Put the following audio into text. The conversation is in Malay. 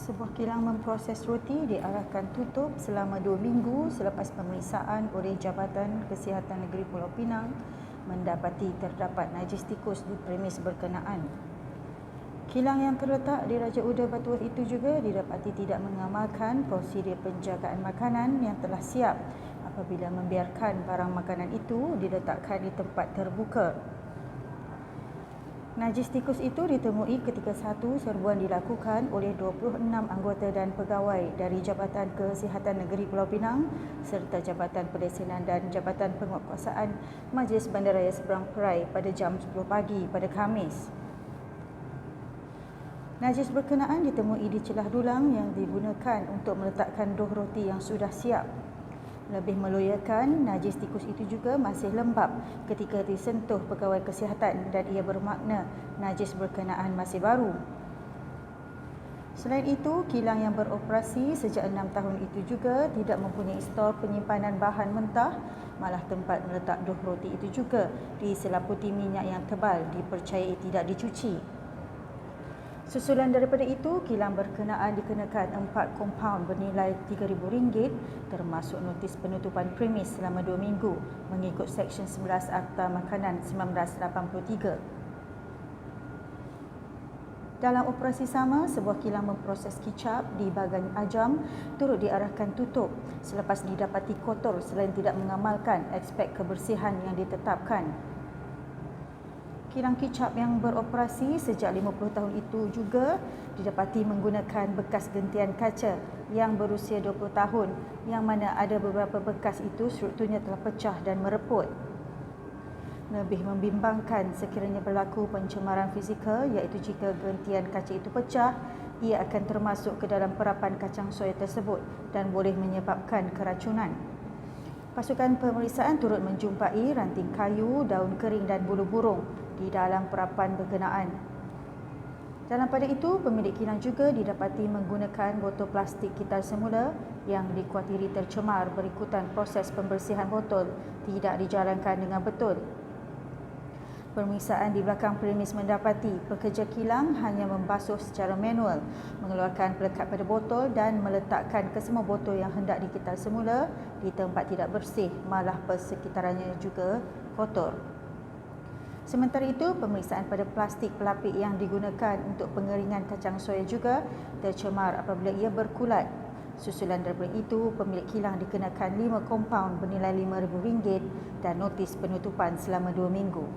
Sebuah kilang memproses roti diarahkan tutup selama 2 minggu selepas pemeriksaan oleh Jabatan Kesihatan Negeri Pulau Pinang mendapati terdapat najis tikus di premis berkenaan. Kilang yang terletak di Raja Uda Batuah itu juga didapati tidak mengamalkan prosedur penjagaan makanan yang telah siap apabila membiarkan barang makanan itu diletakkan di tempat terbuka. Najis tikus itu ditemui ketika satu serbuan dilakukan oleh 26 anggota dan pegawai dari Jabatan Kesihatan Negeri Pulau Pinang serta Jabatan Pedesanan dan Jabatan Penguatkuasaan Majlis Bandaraya Seberang Perai pada jam 10 pagi pada Khamis. Najis berkenaan ditemui di celah dulang yang digunakan untuk meletakkan doh roti yang sudah siap. Lebih meloyakan, najis tikus itu juga masih lembap ketika disentuh pegawai kesihatan dan ia bermakna najis berkenaan masih baru. Selain itu, kilang yang beroperasi sejak 6 tahun itu juga tidak mempunyai stol penyimpanan bahan mentah, malah tempat meletak doh roti itu juga diselaputi minyak yang tebal dipercayai tidak dicuci. Susulan daripada itu, kilang berkenaan dikenakan 4 kompaun bernilai RM3,000 termasuk notis penutupan premis selama 2 minggu mengikut Seksyen 11 Akta Makanan 1983. Dalam operasi sama, sebuah kilang memproses kicap di Bagan Ajam turut diarahkan tutup selepas didapati kotor selain tidak mengamalkan aspek kebersihan yang ditetapkan. Kilang kicap yang beroperasi sejak 50 tahun itu juga didapati menggunakan bekas gentian kaca yang berusia 20 tahun yang mana ada beberapa bekas itu strukturnya telah pecah dan mereput. Lebih membimbangkan sekiranya berlaku pencemaran fizikal iaitu jika gentian kaca itu pecah, ia akan termasuk ke dalam perapan kacang soya tersebut dan boleh menyebabkan keracunan. Pasukan pemeriksaan turut menjumpai ranting kayu, daun kering dan bulu burung di dalam perapan berkenaan. Dalam pada itu, pemilik kilang juga didapati menggunakan botol plastik kital semula yang dikuatiri tercemar berikutan proses pembersihan botol tidak dijalankan dengan betul. Pemeriksaan di belakang premis mendapati pekerja kilang hanya membasuh secara manual, mengeluarkan pelekat pada botol dan meletakkan kesemua botol yang hendak dikital semula di tempat tidak bersih, malah persekitarannya juga kotor. Sementara itu, pemeriksaan pada plastik pelapik yang digunakan untuk pengeringan kacang soya juga tercemar apabila ia berkulat. Susulan daripada itu, pemilik kilang dikenakan 5 kompaun bernilai RM5,000 dan notis penutupan selama 2 minggu.